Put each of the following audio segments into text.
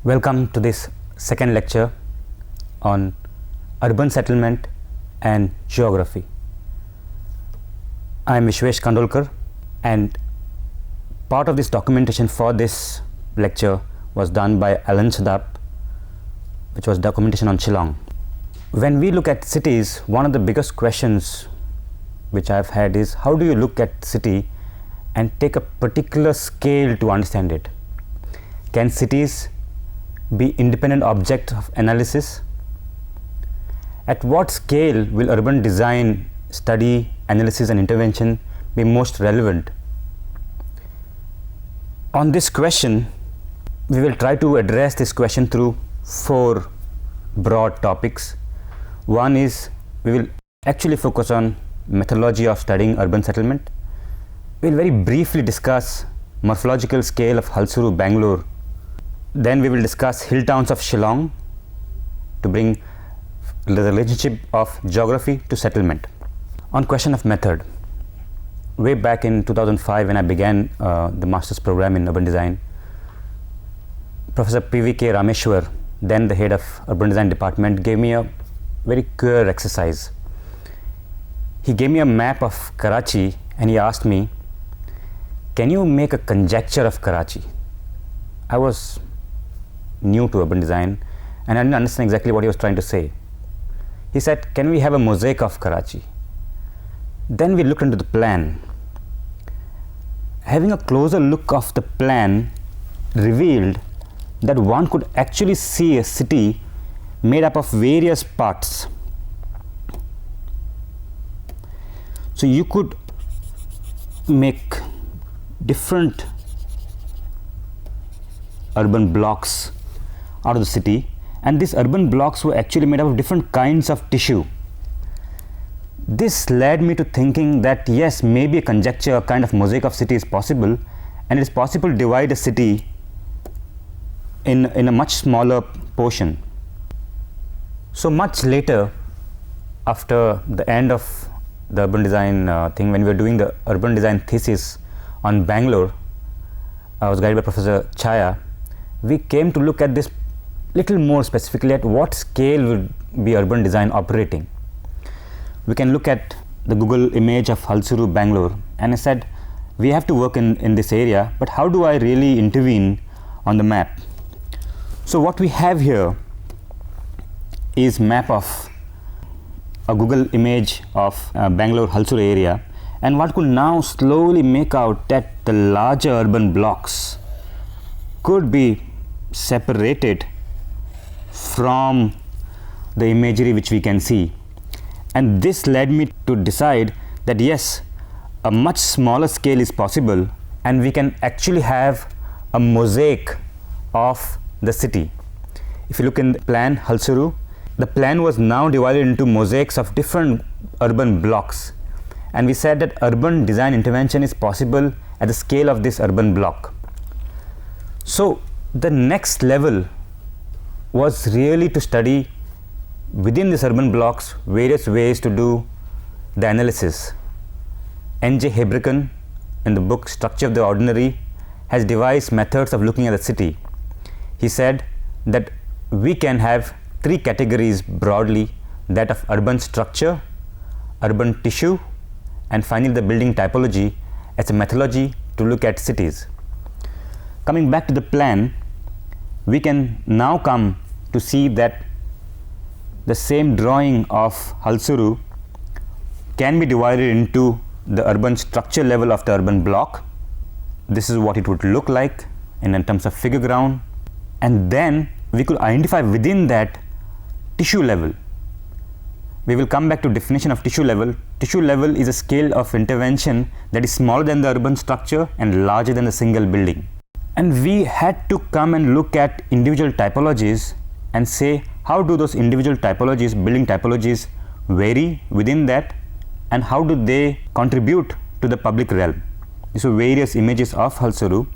Welcome to this second lecture on urban settlement and geography. I am Vishwesh Kandolkar, and part of this documentation for this lecture was done by Alan Sadap, which was documentation on Shillong. When we look at cities, one of the biggest questions which I've had is, how do you look at city and take a particular scale to understand it? Can cities be independent objects of analysis? At what scale will urban design, study, analysis and intervention be most relevant? On this question, we will try to address this question through four broad topics. One is, we will actually focus on methodology of studying urban settlement. We will very briefly discuss morphological scale of Hulsuru, Bangalore. Then we will discuss hill towns of Shillong to bring the relationship of geography to settlement. On question of method, way back in 2005 when I began the master's program in urban design, Professor P.V.K. Rameshwar, then the head of urban design department, gave me a very clear exercise. He gave me a map of Karachi and he asked me, can you make a conjecture of Karachi? I was new to urban design and I didn't understand exactly what he was trying to say. He said, can we have a mosaic of Karachi? Then we looked into the plan. Having a closer look of the plan revealed that one could actually see a city made up of various parts. So you could make different urban blocks out of the city, and these urban blocks were actually made up of different kinds of tissue. This led me to thinking that yes, maybe a conjecture, a kind of mosaic of city is possible, and it is possible to divide a city in a much smaller portion. So much later, after the end of the urban design thing, when we were doing the urban design thesis on Bangalore, I was guided by Professor Chaya, we came to look at this little more specifically, at what scale would be urban design operating. We can look at the Google image of Hulsuru, Bangalore, and I said, we have to work in this area, but how do I really intervene on the map? So what we have here is map of a Google image of Bangalore Hulsuru area, and one could now slowly make out that the larger urban blocks could be separated from the imagery which we can see. And this led me to decide that yes, a much smaller scale is possible and we can actually have a mosaic of the city. If you look in the plan Hulsuru, the plan was now divided into mosaics of different urban blocks, and we said that urban design intervention is possible at the scale of this urban block. So the next level was really to study within these urban blocks various ways to do the analysis. N.J. Hebreken, in the book Structure of the Ordinary, has devised methods of looking at the city. He said that we can have three categories broadly: that of urban structure, urban tissue, and finally the building typology, as a methodology to look at cities. Coming back to the plan, we can now come to see that the same drawing of Hulsuru can be divided into the urban structure level of the urban block. This is what it would look like in terms of figure ground, and then we could identify within that tissue level. We will come back to definition of tissue level. Tissue level is a scale of intervention that is smaller than the urban structure and larger than the single building. And we had to come and look at individual typologies and say, how do those individual typologies, building typologies, vary within that, and how do they contribute to the public realm? These were various images of Hulsuru,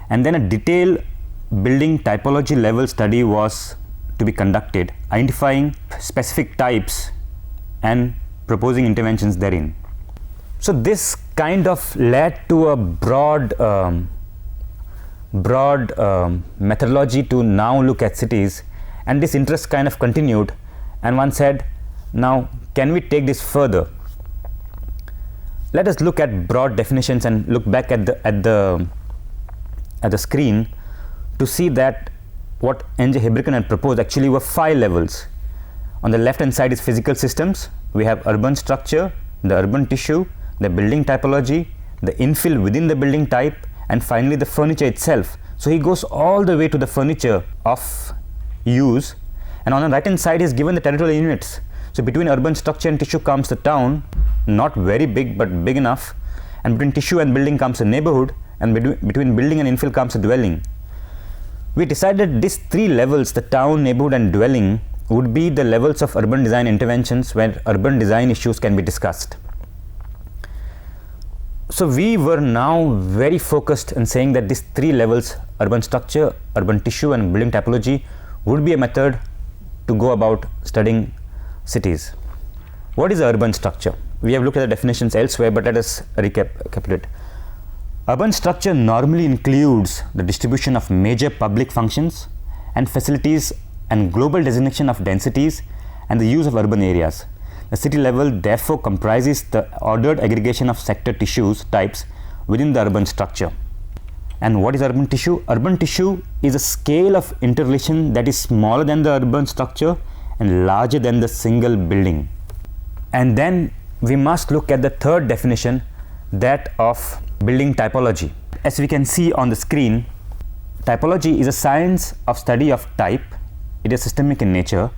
and then a detailed building typology level study was to be conducted, identifying specific types and proposing interventions therein. So this kind of led to a broad broad methodology to now look at cities, and this interest kind of continued, and one said, now can we take this further? Let us look at broad definitions and look back at the screen to see that what N.J. Hebreken had proposed actually were 5 levels. On the left hand side is physical systems. We have urban structure, the urban tissue, the building typology, the infill within the building type, and finally the furniture itself. So he goes all the way to the furniture of use, and on the right hand side is given the territorial units. So between urban structure and tissue comes the town, not very big but big enough, and between tissue and building comes a neighborhood, and between building and infill comes a dwelling. We decided these 3 levels, the town, neighborhood and dwelling, would be the levels of urban design interventions where urban design issues can be discussed. So we were now very focused in saying that these 3 levels, urban structure, urban tissue and building typology, would be a method to go about studying cities. What is urban structure? We have looked at the definitions elsewhere, but let us recapitulate. Urban structure normally includes the distribution of major public functions and facilities and global designation of densities and the use of urban areas. The city level therefore comprises the ordered aggregation of sector tissues types within the urban structure. And what is urban tissue? Urban tissue is a scale of interrelation that is smaller than the urban structure and larger than the single building. And then we must look at the third definition, that of building typology. As we can see on the screen, typology is a science of study of type. It is systemic in nature,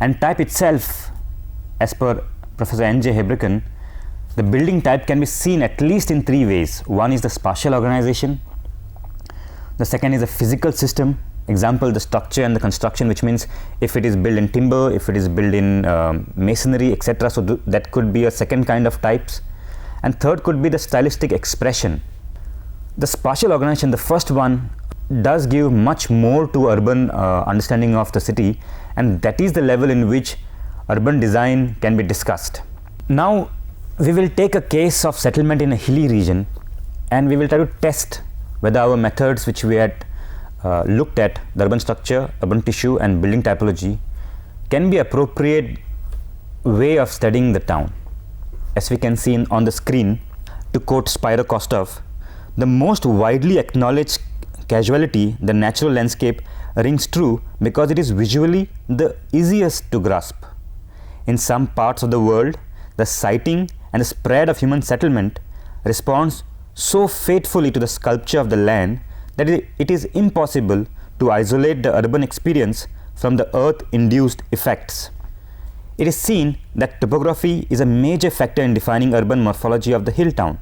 and type itself, as per Professor N.J. Hebreken, the building type can be seen at least in 3 ways. One is the spatial organization, the second is a physical system, example the structure and the construction, which means if it is built in timber, if it is built in masonry, etc. So that could be a second kind of types. And third could be the stylistic expression. The spatial organization, the first one, does give much more to urban understanding of the city, and that is the level in which urban design can be discussed. Now we will take a case of settlement in a hilly region, and we will try to test whether our methods which we had looked at, the urban structure, urban tissue and building typology, can be appropriate way of studying the town. As we can see on the screen, to quote Spiro Kostov, the most widely acknowledged casuality, the natural landscape, rings true because it is visually the easiest to grasp. In some parts of the world, the sighting and the spread of human settlement responds so faithfully to the sculpture of the land that it is impossible to isolate the urban experience from the earth-induced effects. It is seen that topography is a major factor in defining urban morphology of the hill town.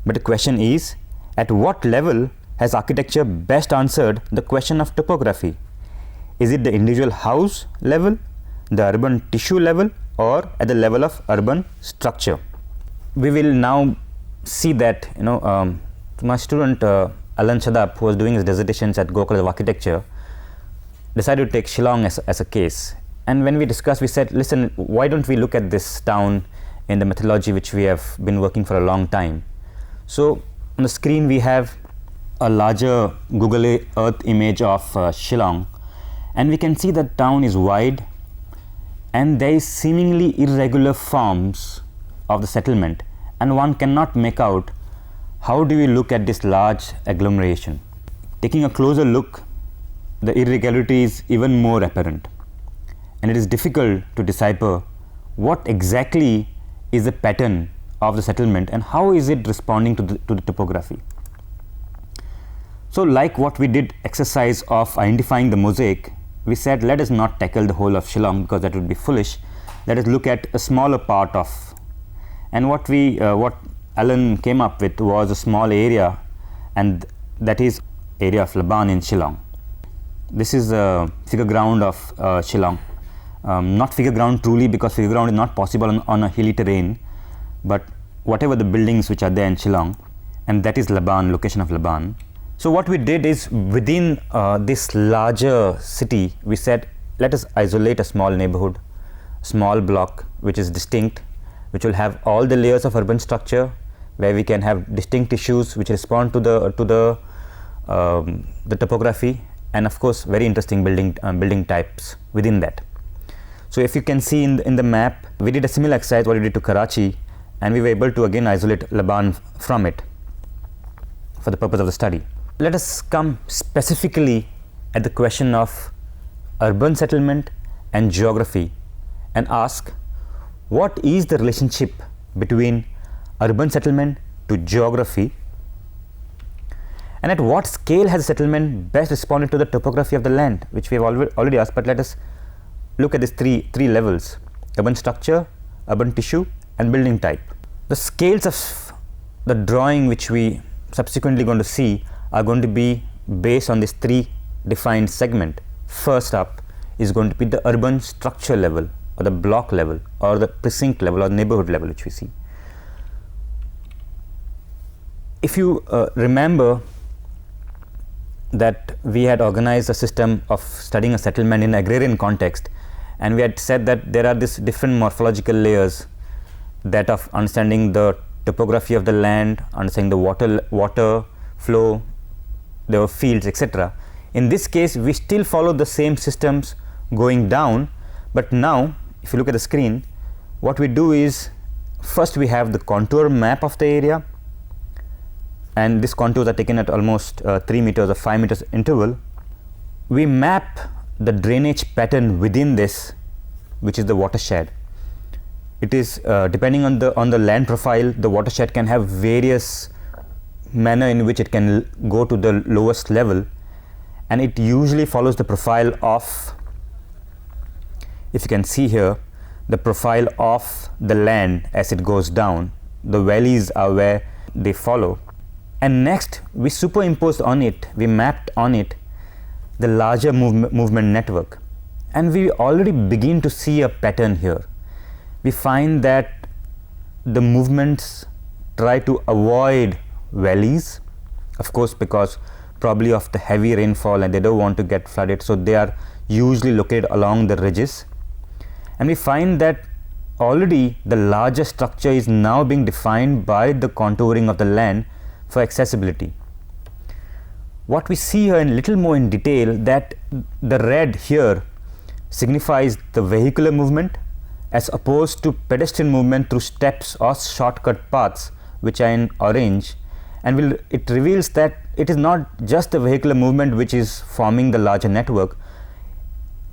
But the question is, at what level has architecture best answered the question of topography? Is it the individual house level, the urban tissue level, or at the level of urban structure? We will now see that, my student Alan Chadap, who was doing his dissertations at Goa College of Architecture, decided to take Shillong as a case. And when we discussed, we said, listen, why don't we look at this town in the methodology which we have been working for a long time. So on the screen we have a larger Google Earth image of Shillong, and we can see that town is wide and there is seemingly irregular forms of the settlement, and one cannot make out how do we look at this large agglomeration. Taking a closer look, the irregularity is even more apparent, and it is difficult to decipher what exactly is the pattern of the settlement and how is it responding to the topography. So like what we did exercise of identifying the mosaic, we said let us not tackle the whole of Shillong because that would be foolish. Let us look at a smaller part of, and what Alan came up with was a small area, and that is area of Laban in Shillong. This is a figure ground of Shillong. Not figure ground truly, because figure ground is not possible on a hilly terrain, but whatever the buildings which are there in Shillong, and that is Laban, location of Laban. So what we did is within this larger city, we said let us isolate a small neighborhood, small block which is distinct, which will have all the layers of urban structure, where we can have distinct issues which respond to the the topography, and of course very interesting building types within that. So if you can see in the map, we did a similar exercise what we did to Karachi, and we were able to again isolate Laban from it for the purpose of the study. Let us come specifically at the question of urban settlement and geography and ask, what is the relationship between urban settlement to geography, and at what scale has settlement best responded to the topography of the land, which we have already asked, but let us look at these three levels: urban structure, urban tissue, and building type. The scales of the drawing which we subsequently going to see are going to be based on this three defined segment. First up is going to be the urban structure level, or the block level, or the precinct level, or neighborhood level, which we see. If you remember that we had organized a system of studying a settlement in agrarian context, and we had said that there are these different morphological layers that of understanding the topography of the land, understanding the water flow, there were fields, etc. In this case, we still follow the same systems going down, but now if you look at the screen, what we do is first we have the contour map of the area, and these contours are taken at almost 3 meters or 5 meters interval. We map the drainage pattern within this, which is the watershed. It is depending on the land profile, the watershed can have various manner in which it can go to the lowest level, and it usually follows the profile of, if you can see here, the profile of the land as it goes down. The valleys are where they follow, and next we superimposed on it, we mapped on it the larger movement network, and we already begin to see a pattern here. We find that the movements try to avoid valleys, of course because probably of the heavy rainfall, and they don't want to get flooded, so they are usually located along the ridges. And we find that already the larger structure is now being defined by the contouring of the land for accessibility. What we see here in little more in detail, that the red here signifies the vehicular movement as opposed to pedestrian movement through steps or shortcut paths, which are in orange, and it reveals that it is not just the vehicular movement which is forming the larger network.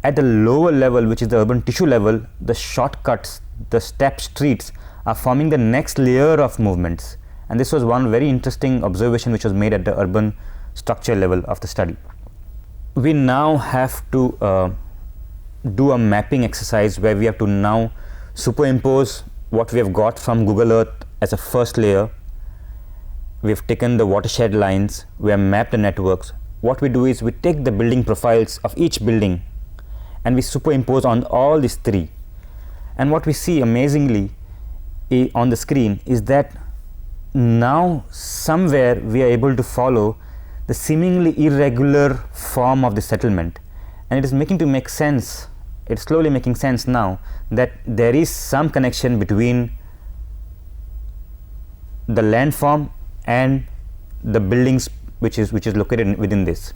At the lower level, which is the urban tissue level, the shortcuts, the step streets are forming the next layer of movements, and this was one very interesting observation which was made at the urban structure level of the study. We now have to do a mapping exercise where we have to now superimpose what we have got from Google Earth as a first layer. We have taken the watershed lines, we have mapped the networks. What we do is we take the building profiles of each building and we superimpose on all these three, and what we see amazingly on the screen is that now somewhere we are able to follow the seemingly irregular form of the settlement, and it is make sense. It's slowly making sense now that there is some connection between the landform and the buildings which is located within this.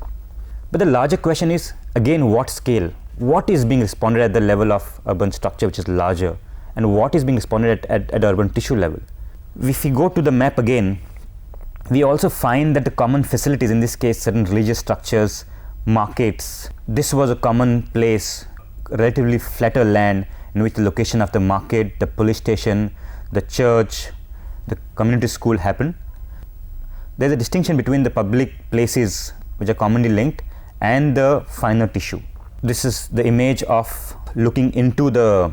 But the larger question is again, what scale? What is being responded at the level of urban structure, which is larger, and what is being responded at the urban tissue level? If we go to the map again, we also find that the common facilities, in this case certain religious structures, markets, this was a common place, relatively flatter land in which the location of the market, the police station, the church, the community school happened. There is a distinction between the public places which are commonly linked and the finer tissue. This is the image of looking into the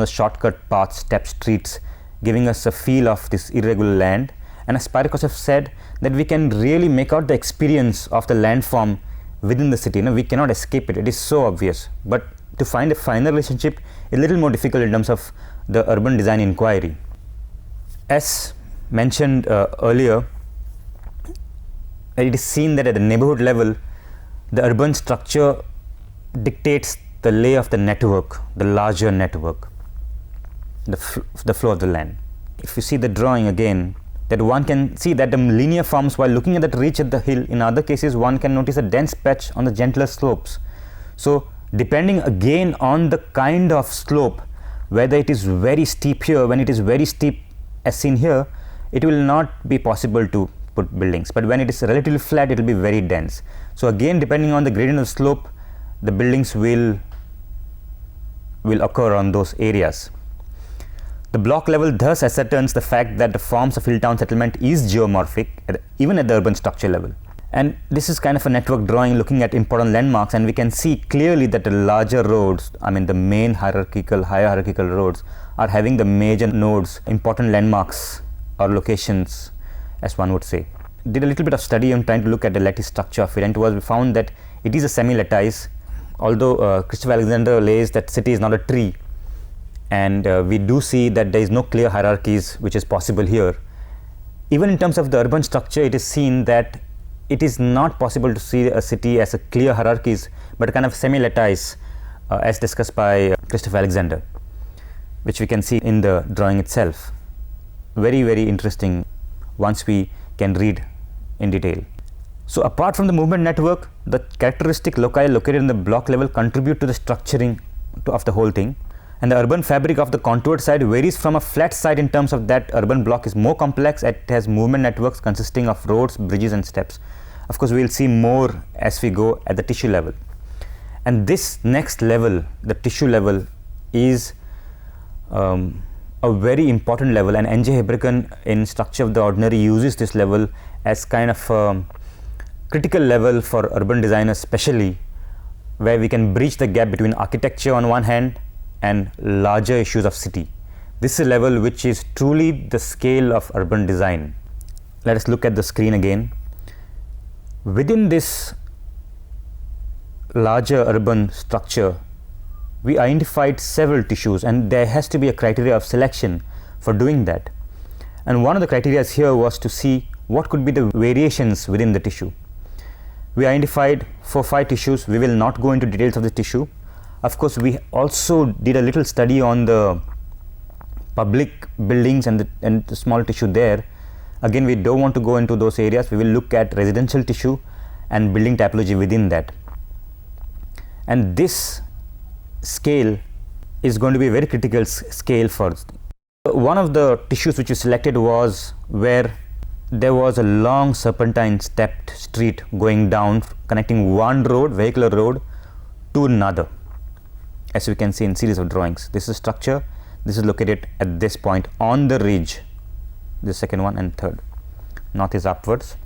shortcut paths, step streets, giving us a feel of this irregular land. And as Spyrakosov said, that we can really make out the experience of the landform within the city. We cannot escape it. It is so obvious. But to find a finer relationship is a little more difficult in terms of the urban design inquiry. As mentioned earlier, it is seen that at the neighborhood level, the urban structure dictates the lay of the network, the larger network, the flow of the land. If you see the drawing again, that one can see that the linear forms while looking at that ridge at the hill. In other cases, one can notice a dense patch on the gentler slopes. So depending again on the kind of slope, whether it is very steep here, when it is very steep as seen here, it will not be possible to put buildings, but when it is relatively flat, it will be very dense. So again, depending on the gradient of slope, the buildings will occur on those areas. The block level thus ascertains the fact that the forms of hill town settlement is geomorphic even at the urban structure level. And this is kind of a network drawing looking at important landmarks, and we can see clearly that the larger roads, I mean the main higher hierarchical roads, are having the major nodes, important landmarks or locations, as one would say. Did a little bit of study on trying to look at the lattice structure of it, and we found that it is a semi-lattice, although Christopher Alexander lays that city is not a tree, and we do see that there is no clear hierarchies which is possible here. Even in terms of the urban structure, it is seen that it is not possible to see a city as a clear hierarchies, but a kind of semi-lattice as discussed by Christopher Alexander, which we can see in the drawing itself. Very, very interesting once we can read in detail. So apart from the movement network, the characteristic loci located in the block level contribute to the structuring of the whole thing. And the urban fabric of the contoured side varies from a flat side in terms of that urban block is more complex. It has movement networks consisting of roads, bridges and steps. Of course, we will see more as we go at the tissue level. And this next level, the tissue level, is a very important level, and N.J. Hebreken in Structure of the Ordinary uses this level as kind of a critical level for urban designers, especially where we can bridge the gap between architecture on one hand and larger issues of city. This is a level which is truly the scale of urban design. Let us look at the screen again. Within this larger urban structure, we identified several tissues, and there has to be a criteria of selection for doing that. And one of the criteria here was to see what could be the variations within the tissue. We identified 4-5 tissues. We will not go into details of the tissue. Of course, we also did a little study on the public buildings and the small tissue there. Again, we don't want to go into those areas. We will look at residential tissue and building typology within that. And this scale is going to be a very critical scale for one of the tissues which we selected was where there was a long serpentine stepped street going down, connecting one road, vehicular road, to another, as we can see in series of drawings. This is structure. This is located at this point on the ridge, the second one and third. North is upwards.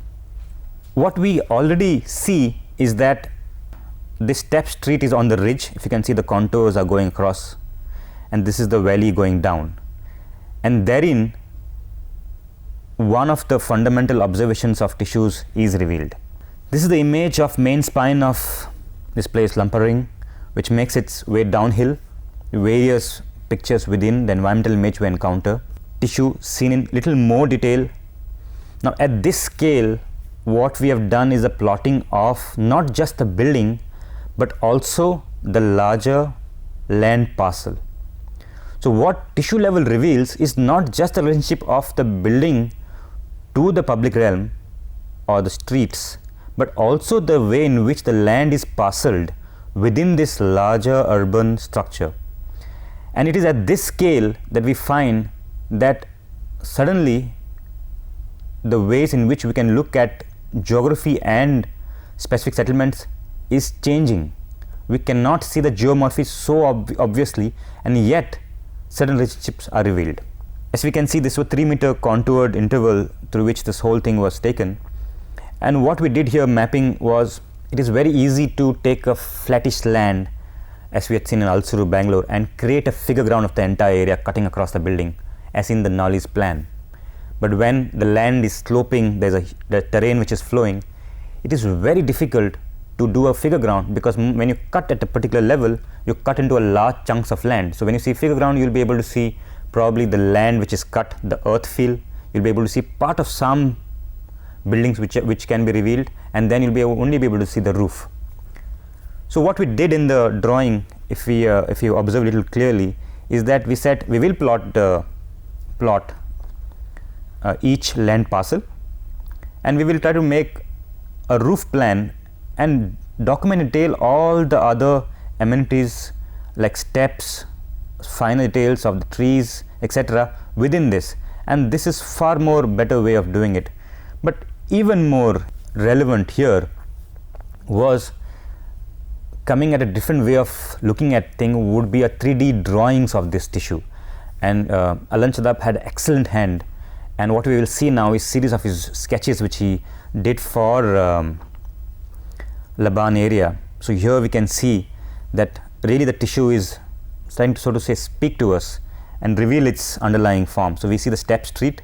What we already see is that this step street is on the ridge. If you can see, the contours are going across, and this is the valley going down. And therein, one of the fundamental observations of tissues is revealed. This is the image of main spine of this place, Lumpering, which makes its way downhill. Various pictures within the environmental image we encounter. Tissue seen in little more detail. Now at this scale, what we have done is a plotting of not just the building, but also the larger land parcel. So what tissue level reveals is not just the relationship of the building to the public realm or the streets, but also the way in which the land is parceled within this larger urban structure. And it is at this scale that we find that suddenly the ways in which we can look at geography and specific settlements is changing. We cannot see the geomorphy so obviously, and yet certain relationships are revealed. As we can see, this was 3-meter contoured interval through which this whole thing was taken. And what we did here mapping was, it is very easy to take a flattish land as we had seen in Alsuru, Bangalore, and create a figure ground of the entire area cutting across the building as in the Nalli's plan. But when the land is sloping, there's the terrain which is flowing, it is very difficult to do a figure ground, because when you cut at a particular level, you cut into a large chunks of land. So when you see figure ground, you'll be able to see probably the land which is cut, the earth fill. You'll be able to see part of some buildings which can be revealed, and then you'll be only be able to see the roof. So what we did in the drawing, if you observe a little clearly, is that we said we will plot each land parcel, and we will try to make a roof plan and document in detail all the other amenities like steps, finer details of the trees, etc. within this. And this is far more better way of doing it. But even more relevant here was coming at a different way of looking at thing would be a 3D drawings of this tissue. And Alan Shadab had excellent hand, and what we will see now is series of his sketches which he did for Laban area. So here we can see that really the tissue is trying to, so to say, speak to us and reveal its underlying form. So we see the step street.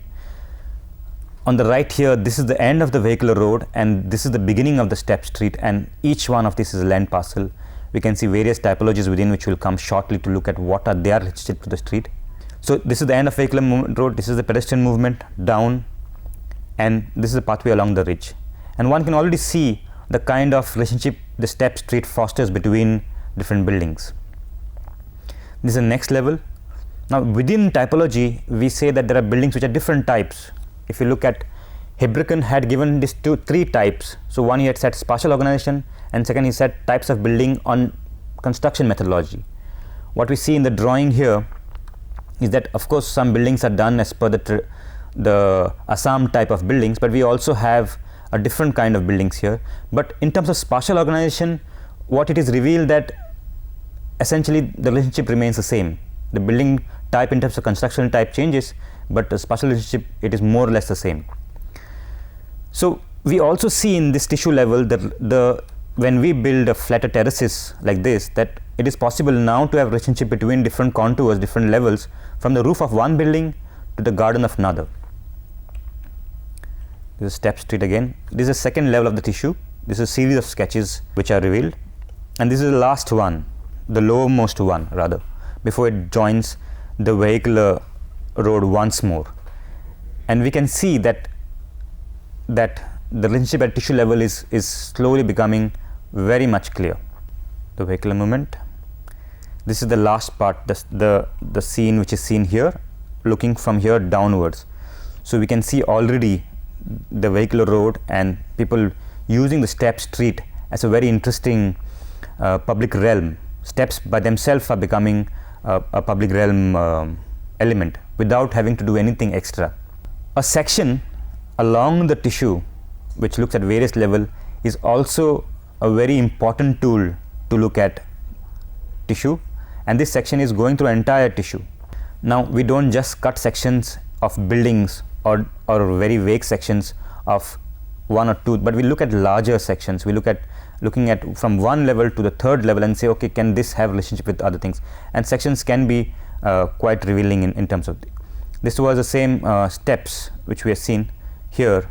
On the right here, this is the end of the vehicular road, and this is the beginning of the step street, and each one of these is a land parcel. We can see various typologies within, which will come shortly to look at what are their relationship to the street. So this is the end of vehicular movement road, this is the pedestrian movement down, and this is the pathway along the ridge. And one can already see the kind of relationship the step street fosters between different buildings. This is the next level. Now within typology, we say that there are buildings which are different types. If you look at Hebreken had given this three types. So one, he had said spatial organization, and second, he said types of building on construction methodology. What we see in the drawing here is that of course some buildings are done as per the Assam type of buildings, but we also have a different kind of buildings here. But in terms of spatial organization, what it is revealed that essentially the relationship remains the same. The building type in terms of construction type changes, but the spatial relationship, it is more or less the same. So we also see in this tissue level that when we build a flatter terraces like this, that it is possible now to have relationship between different contours, different levels, from the roof of one building to the garden of another. This is step street again. This is the second level of the tissue. This is a series of sketches which are revealed, and this is the last one, the lowermost one rather, before it joins the vehicular road once more. And we can see that the relationship at tissue level is slowly becoming very much clear. The vehicular movement. This is the last part, the scene which is seen here, looking from here downwards. So we can see already the vehicular road and people using the step street as a very interesting public realm. Steps by themselves are becoming a public realm element without having to do anything extra. A section along the tissue which looks at various level is also a very important tool to look at tissue, and this section is going through entire tissue. Now we don't just cut sections of buildings or very vague sections of one or two, but we look at larger sections. We looking at from one level to the third level and say, okay, can this have relationship with other things? And sections can be quite revealing in terms of this was the same steps which we have seen here,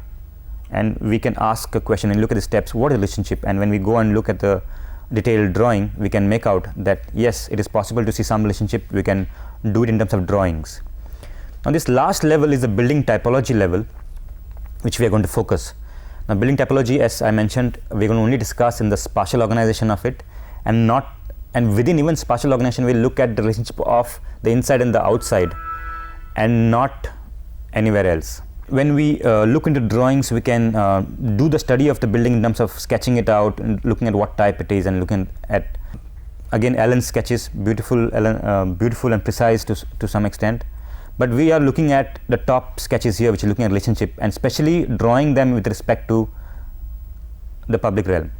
and we can ask a question and look at the steps, what is the relationship? And when we go and look at the detailed drawing, we can make out that yes, it is possible to see some relationship. We can do it in terms of drawings. Now this last level is the building typology level, which we are going to focus. Now building typology, as I mentioned, we are going to only discuss in the spatial organization of it, and within even spatial organization we will look at the relationship of the inside and the outside, and not anywhere else. When we look into drawings, we can do the study of the building in terms of sketching it out and looking at what type it is, and looking at again Alan's sketches, beautiful and precise to some extent. But we are looking at the top sketches here, which is looking at relationship and especially drawing them with respect to the public realm.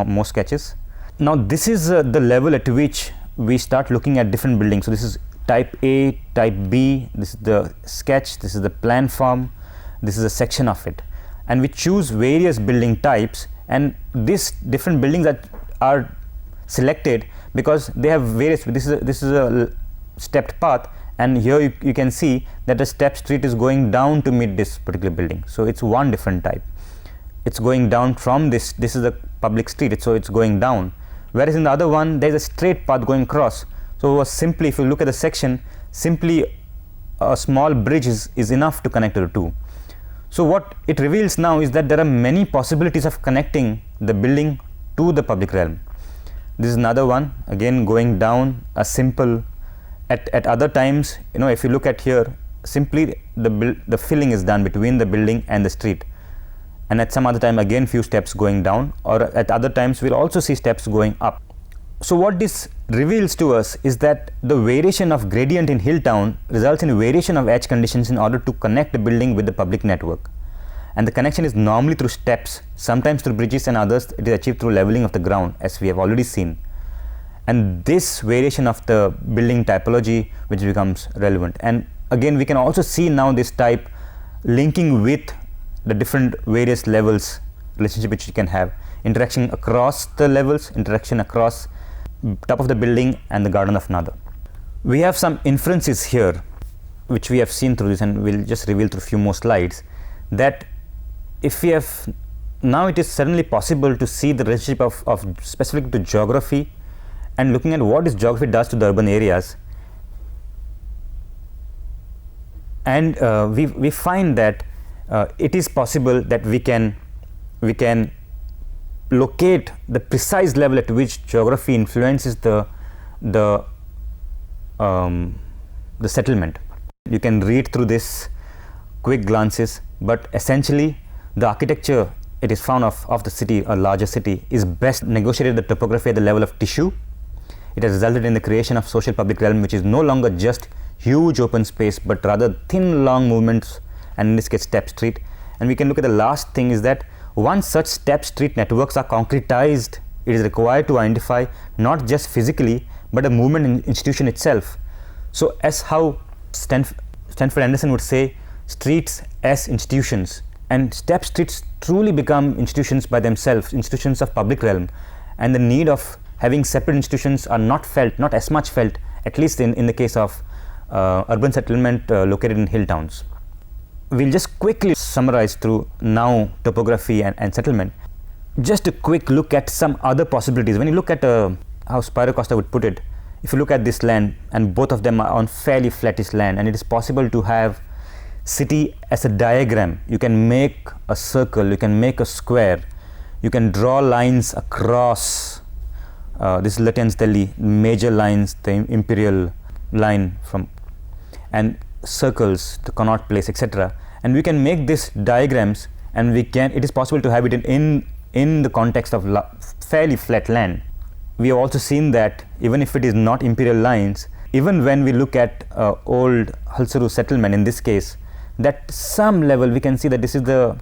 More sketches. Now this is the level at which we start looking at different buildings. So this is type A, type B, this is the sketch, this is the plan form, this is a section of it, and we choose various building types, and these different buildings are selected because they have various. This is a stepped path, and here you can see that the step street is going down to meet this particular building. So it's one different type. It's going down from this is the public street, so it's going down, whereas in the other one there is a straight path going across. So simply, if you look at the section, simply a small bridge is enough to connect the two. So what it reveals now is that there are many possibilities of connecting the building to the public realm. This is another one, again going down a simple. At other times, if you look at here, simply the filling is done between the building and the street, and at some other time again few steps going down, or at other times we'll also see steps going up. So what this reveals to us is that the variation of gradient in Hilltown results in variation of edge conditions in order to connect the building with the public network, and the connection is normally through steps, sometimes through bridges, and others it is achieved through leveling of the ground, as we have already seen. And this variation of the building typology which becomes relevant, and again we can also see now this type linking with the different various levels relationship which you can have, interaction across the levels, interaction across top of the building and the garden of another. We have some inferences here which we have seen through this, and we'll just reveal through a few more slides, that if we have now, it is certainly possible to see the relationship of specific to geography, and looking at what this geography does to the urban areas, and we find that it is possible that we can locate the precise level at which geography influences the settlement. You can read through this quick glances, but essentially the architecture it is found of the city, a larger city, is best negotiated the topography at the level of tissue. It has resulted in the creation of social public realm, which is no longer just huge open space, but rather thin long movements, and in this case step street. And we can look at the last thing is that once such step street networks are concretized, it is required to identify not just physically but a movement institution itself. So as how Stanford Anderson would say, streets as institutions, and step streets truly become institutions by themselves, institutions of public realm, and the need of having separate institutions are not as much felt, at least in the case of urban settlement located in hill towns. We'll just quickly summarize through now topography and settlement. Just a quick look at some other possibilities. When you look at how Spiro Costa would put it, if you look at this land, and both of them are on fairly flattish land, and it is possible to have city as a diagram. You can make a circle, you can make a square, you can draw lines across this is Lutyens Delhi, major lines, the imperial line from, and circles, the Connaught Place, etc. And we can make these diagrams, and it is possible to have it in the context of fairly flat land. We have also seen that even if it is not imperial lines, even when we look at old Hulsuru settlement in this case, that some level we can see that this is the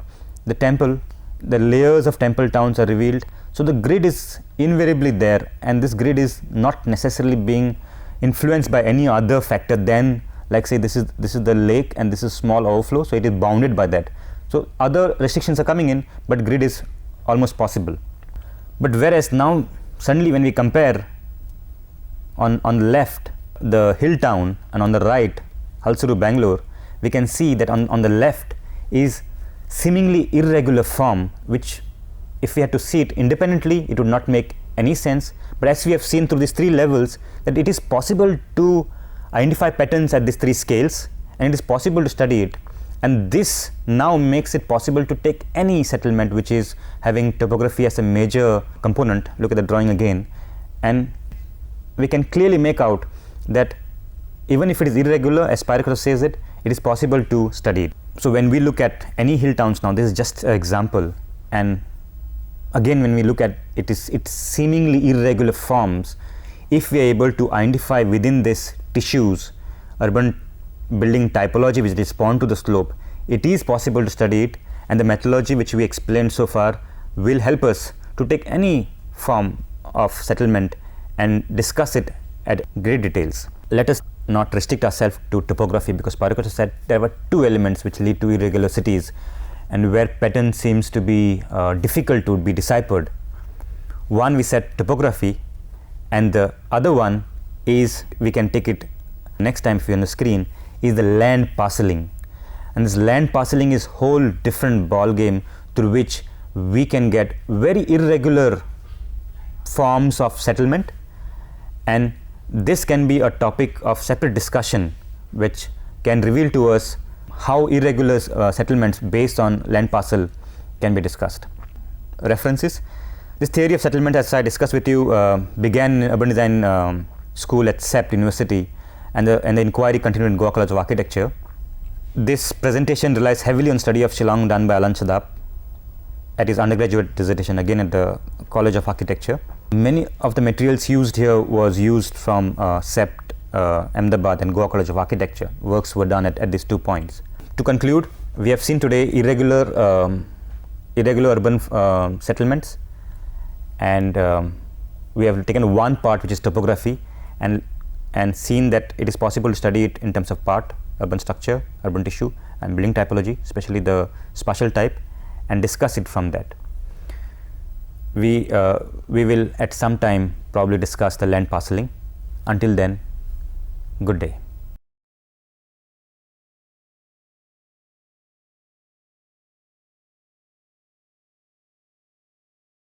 temple, the layers of temple towns are revealed. So the grid is invariably there, and this grid is not necessarily being influenced by any other factor than, like say this is the lake and this is small overflow, so it is bounded by that. So other restrictions are coming in, but grid is almost possible. But whereas now suddenly when we compare on the left the hill town and on the right Hulsuru Bangalore, we can see that on the left is seemingly irregular form, which if we had to see it independently it would not make any sense, but as we have seen through these three levels that it is possible to identify patterns at these three scales, and it is possible to study it, and this now makes it possible to take any settlement which is having topography as a major component. Look at the drawing again, and we can clearly make out that even if it is irregular, as Spiro Costa says it is possible to study it. So when we look at any hill towns now, this is just an example, and again when we look at it's seemingly irregular forms, if we are able to identify within this tissues urban building typology which respond to the slope, it is possible to study it, and the methodology which we explained so far will help us to take any form of settlement and discuss it at great details. Let us not restrict ourselves to topography, because Spiro Costa said there were two elements which lead to irregular cities and where pattern seems to be difficult to be deciphered. One we said topography, and the other one is, we can take it next time if you're on the screen, is the land parceling. And this land parceling is whole different ball game through which we can get very irregular forms of settlement, and this can be a topic of separate discussion which can reveal to us how irregular settlements based on land parcel can be discussed. References: this theory of settlement, as I discussed with you, began in urban design school at CEPT University, and the inquiry continued in Goa College of Architecture. This presentation relies heavily on study of Shillong done by Alan Chadap at his undergraduate dissertation, again at the College of Architecture. Many of the materials used here was used from CEPT, Ahmedabad and Goa College of Architecture. Works were done at these 2 points. To conclude, we have seen today irregular urban settlements, and we have taken one part, which is topography, and seen that it is possible to study it in terms of part, urban structure, urban tissue and building typology, especially the spatial type, and discuss it from that. We will at some time probably discuss the land parcelling. Until then, good day.